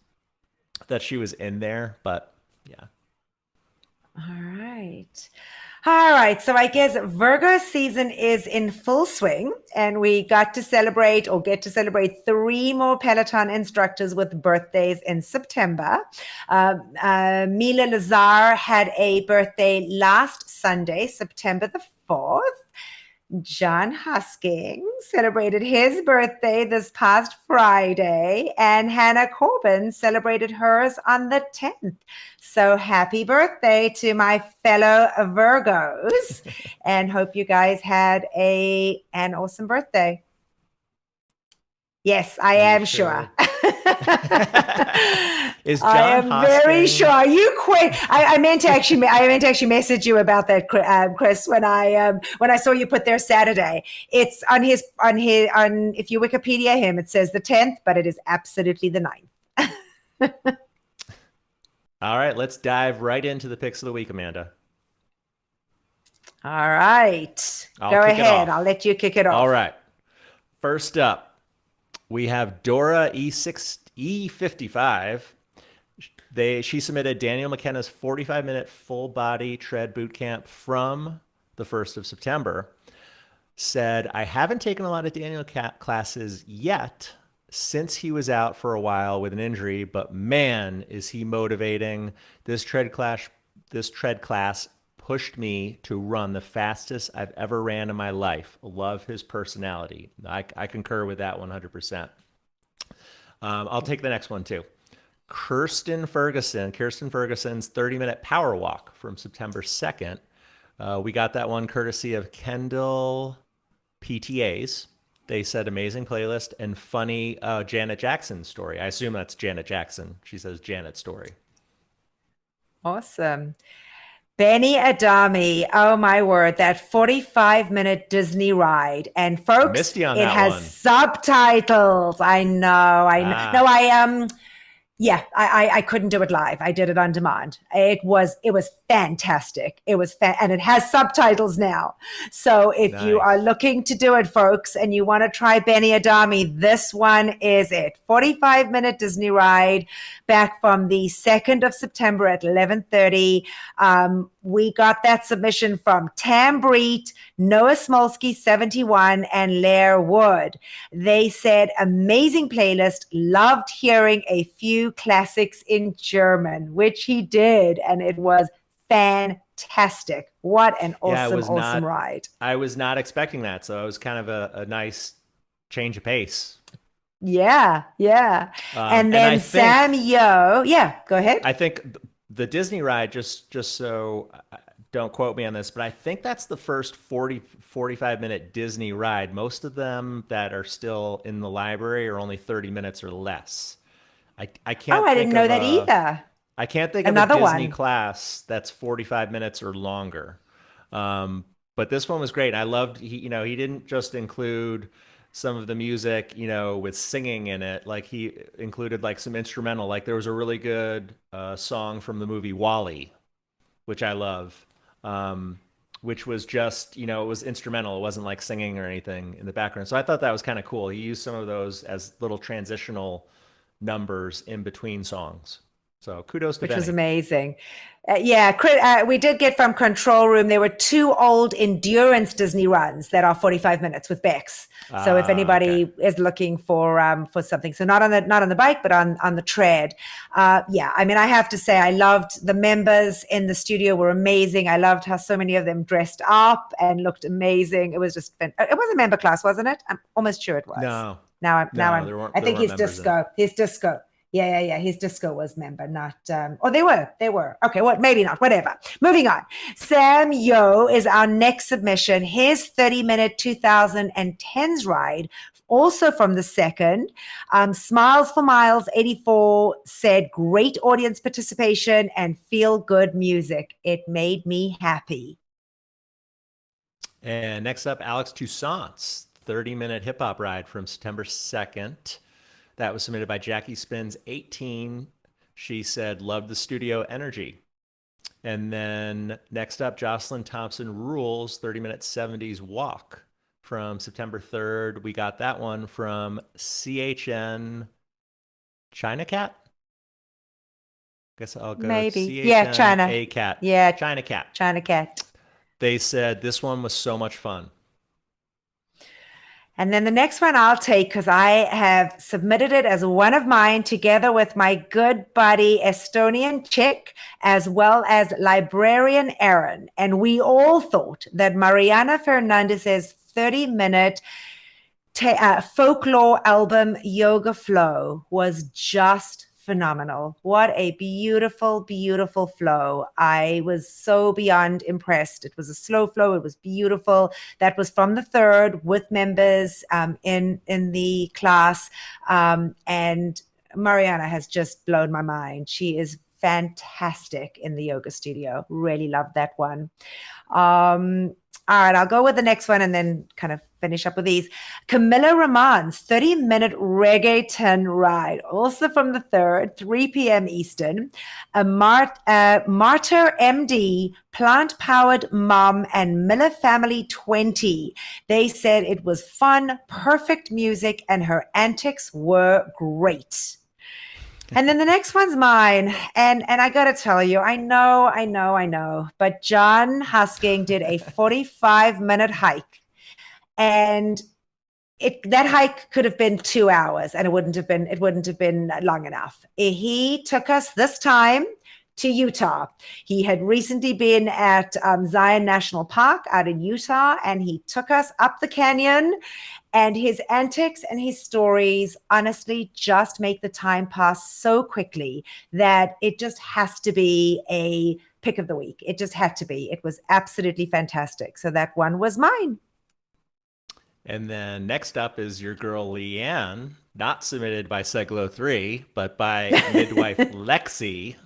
S1: in there. But yeah.
S2: All right. All right. So I guess Virgo season is in full swing, and we get to celebrate 3 more Peloton instructors with birthdays in September. Mila Lazar had a birthday last Sunday, September the 4th. John Husking celebrated his birthday this past Friday, and Hannah Corbin celebrated hers on the 10th. So happy birthday to my fellow Virgos, and hope you guys had an awesome birthday. Yes, I am sure.
S1: Is John
S2: I am very
S1: Hosking-
S2: sure. You quit. I meant to actually message you about that, Chris. When I saw you put there Saturday, it's on if you Wikipedia him, it says the 10th, but it is absolutely the 9th.
S1: All right, let's dive right into the picks of the week, Amanda.
S2: All right,
S1: I'll
S2: go
S1: kick it
S2: ahead.
S1: off.
S2: I'll let you kick it off.
S1: All right. First up, we have Dora E55. She submitted Daniel McKenna's 45-minute full body tread boot camp from the 1st of September. Said, I haven't taken a lot of Daniel classes yet since he was out for a while with an injury, but man, is he motivating. This tread class pushed me to run the fastest I've ever ran in my life. Love his personality. I concur with that 100%. I'll take the next one too. Kirsten Ferguson's 30-minute power walk from September 2nd. We got that one courtesy of Kendall PTAs. They said amazing playlist and funny Janet Jackson story. I assume that's Janet Jackson. She says Janet story.
S2: Awesome. Benny Adami, oh my word, that 45-minute Disney ride. And folks,
S1: Missed you on
S2: it
S1: that
S2: has
S1: one.
S2: subtitles. I know.
S1: Ah.
S2: No, I couldn't do it live. I did it on demand. It was fantastic. And it has subtitles now. So if you
S1: Nice.
S2: are looking to do it, folks, and you want to try Benny Adami, this one is it. 45-minute Disney ride back from the 2nd of September at 11:30. We got that submission from Tam Breet, Noah Smolsky 71, and Lair Wood. They said amazing playlist, loved hearing a few classics in German, which he did, and it was fantastic. What an awesome ride.
S1: I was not expecting that, so it was kind of a nice change of pace.
S2: Yeah. And then Sam Yo. Yeah, go ahead.
S1: I think the Disney ride, just so don't quote me on this, but I think that's the first 45-minute Disney ride. Most of them that are still in the library are only 30 minutes or less. I can't.
S2: I didn't know that either.
S1: I can't think
S2: Another
S1: of a Disney
S2: one.
S1: class that's 45 minutes or longer. But this one was great. I loved he didn't just include some of the music, with singing in it. Like he included like some instrumental. Like there was a really good song from the movie WALL-E, which I love. Which was just, it was instrumental. It wasn't like singing or anything in the background. So I thought that was kind of cool. He used some of those as little transitional numbers in between songs. So kudos to
S2: Which
S1: Benny.
S2: was amazing. We did get from Control Room. There were 2 old endurance Disney runs that are 45 minutes with Bex. So if anybody is looking for something, so not on the bike, but on the tread. I have to say, I loved the members in the studio were amazing. I loved how so many of them dressed up and looked amazing. It was just it was a member class, wasn't it? I'm almost sure it was.
S1: No.
S2: I
S1: there weren't
S2: think he's
S1: members in
S2: disco. He's disco. Yeah. His disco was member, not they were. Okay, well, maybe not, whatever. Moving on. Sam Yo is our next submission. His 30-minute 2010s ride, also from the second. Smiles for Miles 84 said great audience participation and feel good music. It made me happy.
S1: And next up, Alex Toussaint's 30-minute hip hop ride from September 2nd. That was submitted by Jackie Spins 18. She said, love the studio energy. And then next up, Jocelyn Thompson Rules 30-minute 70s walk from September 3rd. We got that one from CHN China Cat. Guess I'll go
S2: Maybe.
S1: CHN
S2: Yeah, China.
S1: A Cat.
S2: Yeah,
S1: China Cat.
S2: China Cat.
S1: They said this one was so much fun.
S2: And then the next one I'll take because I have submitted it as one of mine together with my good buddy Estonian Chick, as well as librarian Aaron. And we all thought that Mariana Fernandez's 30-minute folklore album, Yoga Flow, was just phenomenal. What a beautiful, beautiful flow. I was so beyond impressed. It was a slow flow. It was beautiful. That was from the third with members in the class. And Mariana has just blown my mind. She is fantastic in the yoga studio. Really love that one. All right, I'll go with the next one and then kind of finish up with these. Camilla Ramon's 30-minute reggaeton ride, also from the 3rd, 3 p.m. Eastern. Martyr MD, Plant-Powered Mom, and Miller Family 20. They said it was fun, perfect music, and her antics were great. And then the next one's mine. And I got to tell you, I know, but John Husking did a 45-minute hike. And that hike could have been 2 hours and it wouldn't have been long enough. He took us this time to Utah. He had recently been at Zion National Park out in Utah, and he took us up the canyon, and his antics and his stories honestly just make the time pass so quickly that it just has to be a pick of the week. It just had to be. It was absolutely fantastic. So that one was mine.
S1: And then next up is your girl Leanne, not submitted by Seglo 3, but by midwife Lexi.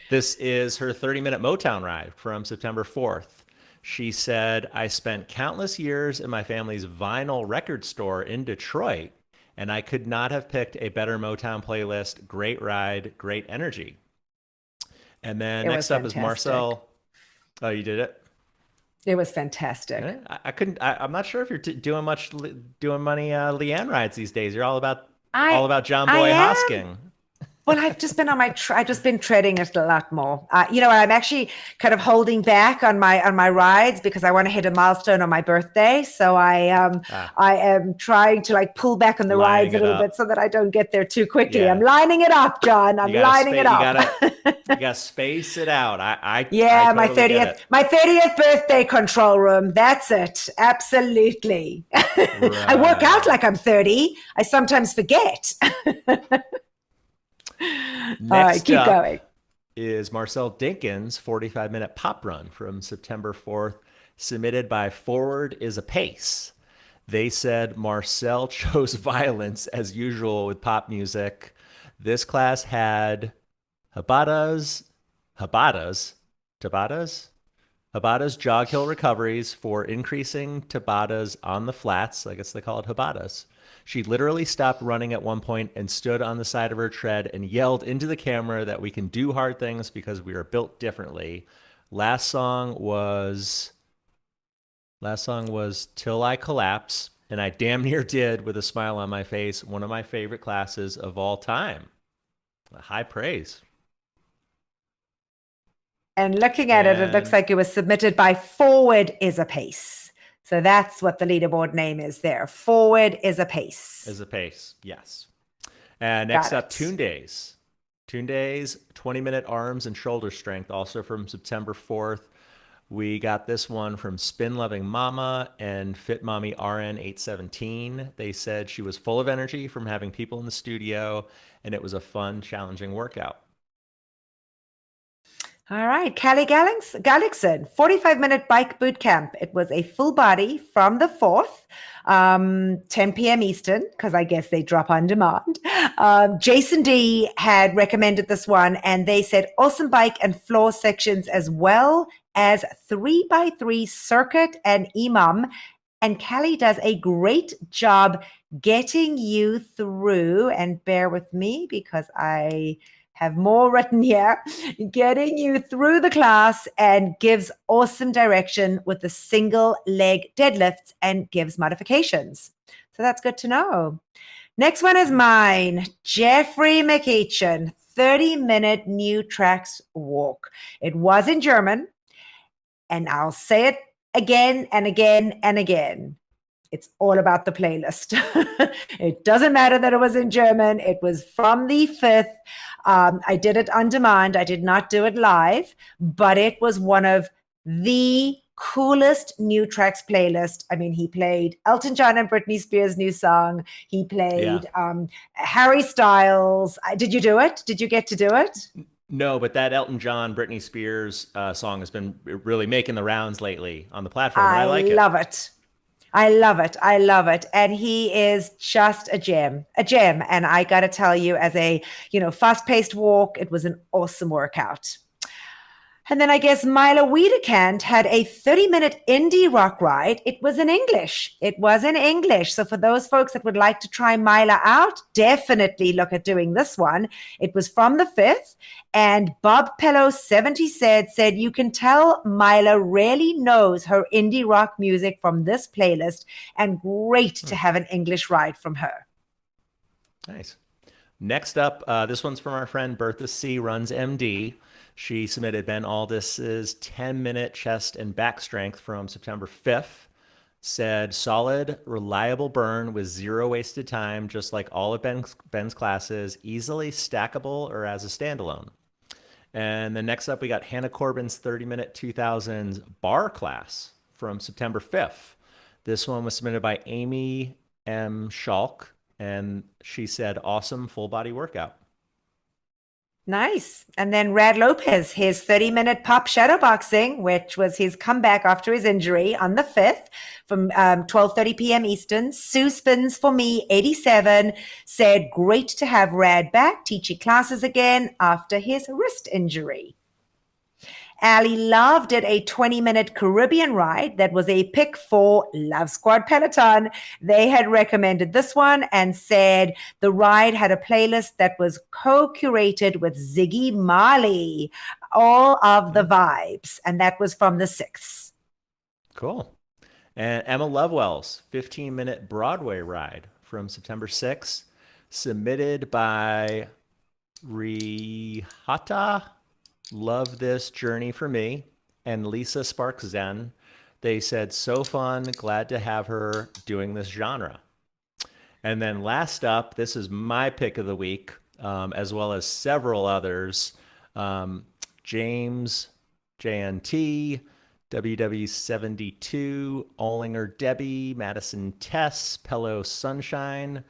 S1: This is her 30-minute Motown ride from September 4th. She said, I spent countless years in my family's vinyl record store in Detroit, and I could not have picked a better Motown playlist. Great ride, great energy. And then next up is Marcel. Oh, you did it?
S2: It was fantastic.
S1: I'm not sure if you're doing many Leanne rides these days. You're all about John Boy Hosking.
S2: Well, I've just been I've just been treading it a lot more. I'm actually kind of holding back on my rides because I want to hit a milestone on my birthday. So I am trying to pull back on the rides a little bit so that I don't get there too quickly. Yeah. I'm lining it up, John. I'm lining it up.
S1: You gotta space it out. I totally
S2: my 30th birthday control room. That's it. Absolutely. Right. I work out like I'm 30. I sometimes forget.
S1: Next
S2: keep going.
S1: Is Marcel Dinkins' 45-minute pop run from September 4th, submitted by Forward is a Pace. They said Marcel chose violence as usual with pop music. This class had Tabatas, jog hill recoveries for increasing Tabatas on the flats. I guess they call it Tabatas. She literally stopped running at one point and stood on the side of her tread and yelled into the camera that we can do hard things because we are built differently. Last song was Till I Collapse, and I damn near did with a smile on my face. One of my favorite classes of all time. High praise.
S2: And looking at it looks like it was submitted by Forward is a Pace. So that's what the leaderboard name is there. Forward is a Pace.
S1: Is a Pace, yes. And next up, Tune Days. Tune Days, 20-minute arms and shoulder strength, also from September 4th. We got this one from Spin Loving Mama and Fit Mommy RN817. They said she was full of energy from having people in the studio, and it was a fun, challenging workout.
S2: All right, Callie Gallixon, 45-minute bike boot camp. It was a full body from the 4th, 10 p.m. Eastern, because I guess they drop on demand. Jason D had recommended this one, and they said awesome bike and floor sections as well as 3x3 circuit and EMOM. And Callie does a great job getting you through, and bear with me because I have more written here, getting you through the class and gives awesome direction with the single leg deadlifts and gives modifications. So that's good to know. Next one is mine, Jeffrey McEachin, 30-minute new tracks walk. It was in German, and I'll say it again and again and again. It's all about the playlist. It doesn't matter that it was in German. It was from the 5th. I did it on demand. I did not do it live, but it was one of the coolest new tracks playlist. I mean, he played Elton John and Britney Spears' new song. He played Harry Styles. Did you do it? Did you get to do it?
S1: No, but that Elton John, Britney Spears song has been really making the rounds lately on the platform. I like it.
S2: I love it. I love it. I love it. And he is just a gem. And I got to tell you, as a, fast-paced walk, it was an awesome workout. And then I guess Mila Wiedekant had a 30-minute indie rock ride. It was in English. So for those folks that would like to try Mila out, definitely look at doing this one. It was from the 5th. And Bob Pello 70 said, you can tell Mila really knows her indie rock music from this playlist, and great to have an English ride from her.
S1: Nice. Next up, this one's from our friend Bertha C. Runs MD. She submitted Ben Aldis's 10-minute chest and back strength from September 5th. Said solid, reliable burn with zero wasted time, just like all of Ben's classes, easily stackable or as a standalone. And then next up, we got Hannah Corbin's 30-minute 2000s bar class from September 5th. This one was submitted by Amy M. Schalk, and she said awesome full body workout.
S2: Nice. And then Rad Lopez, his 30-minute pop shadowboxing, which was his comeback after his injury on the 5th from 12:30 p.m. Eastern. Sue Spins for me, 87, said great to have Rad back teaching classes again after his wrist injury. Ali Love did a 20-minute Caribbean ride that was a pick for Love Squad Peloton. They had recommended this one and said the ride had a playlist that was co-curated with Ziggy Marley, all of the vibes, and that was from the 6th.
S1: Cool. And Emma Lovewell's 15-minute Broadway ride from September 6th, submitted by Rihata. Love this journey for me, and Lisa Sparks Zen. They said so fun, glad to have her doing this genre. And then last up, this is my pick of the week, as well as several others. James JNT, WW72, Ollinger Debbie, Madison Tess, Pello Sunshine.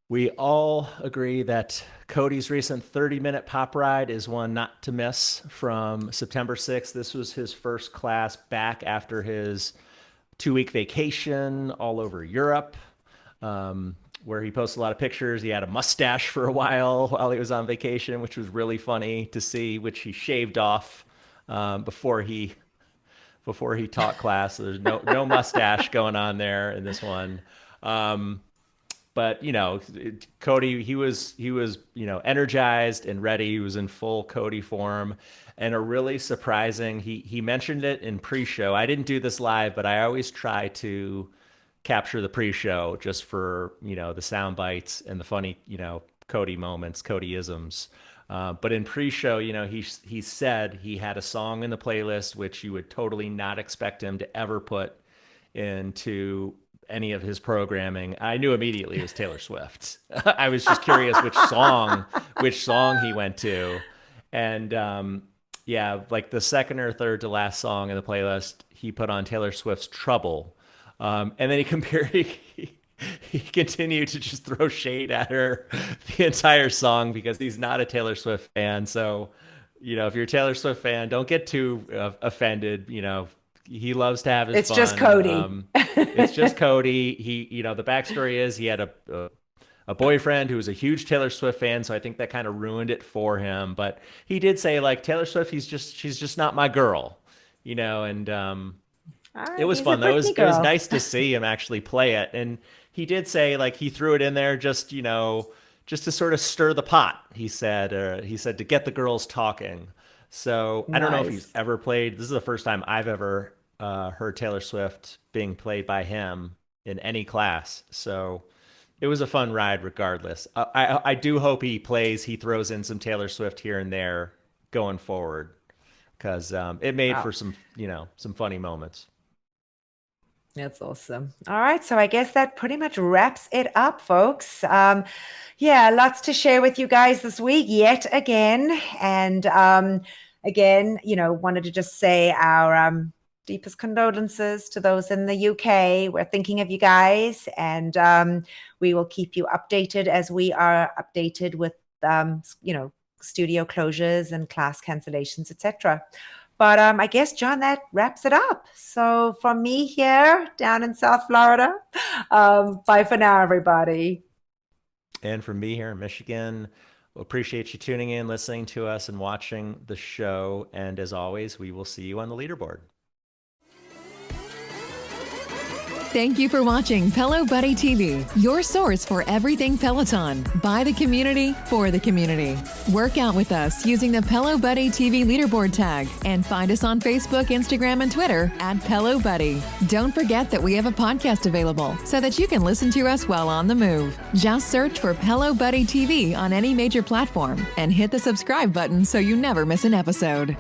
S1: We all agree that Cody's recent 30-minute pop ride is one not to miss from September 6th. This was his first class back after his 2-week vacation all over Europe, where he posted a lot of pictures. He had a mustache for a while he was on vacation, which was really funny to see, which he shaved off before he taught class. So there's no mustache going on there in this one. But, Cody, he was, energized and ready. He was in full Cody form, and a really surprising, he mentioned it in pre-show. I didn't do this live, but I always try to capture the pre-show just for, the sound bites and the funny, Cody moments, Cody-isms. But in pre-show, he said he had a song in the playlist, which you would totally not expect him to ever put into any of his programming. I knew immediately it was Taylor Swift. I was just curious which song he went to. And yeah, like the second or third to last song in the playlist, he put on Taylor Swift's Trouble. And then he compared, he continued to just throw shade at her the entire song because he's not a Taylor Swift fan. So, if you're a Taylor Swift fan, don't get too offended. He loves to have his
S2: It's
S1: fun.
S2: just Cody.
S1: It's just Cody. The backstory is he had a boyfriend who was a huge Taylor Swift fan, so I think that kind of ruined it for him. But he did say, like, Taylor Swift, she's just not my girl, and it was fun though. It was nice to see him actually play it, and he did say, like, he threw it in there just to sort of stir the pot. He said to get the girls talking. So I don't know if he's ever played. This is the first time I've ever heard Taylor Swift being played by him in any class. So it was a fun ride regardless. I do hope he throws in some Taylor Swift here and there going forward, because it made for some funny moments.
S2: That's awesome. All right. So I guess that pretty much wraps it up, folks. Yeah, lots to share with you guys this week yet again. And again, wanted to just say our deepest condolences to those in the UK. We're thinking of you guys, and we will keep you updated as we are updated with, studio closures and class cancellations, etc. But I guess, John, that wraps it up. So from me here down in South Florida, bye for now, everybody.
S1: And from me here in Michigan, we'll appreciate you tuning in, listening to us, and watching the show. And as always, we will see you on the leaderboard.
S3: Thank you for watching Pelo Buddy TV, your source for everything Peloton, by the community, for the community. Work out with us using the Pelo Buddy TV leaderboard tag, and find us on Facebook, Instagram, and Twitter at Pelo Buddy. Don't forget that we have a podcast available so that you can listen to us while on the move. Just search for Pelo Buddy TV on any major platform and hit the subscribe button so you never miss an episode.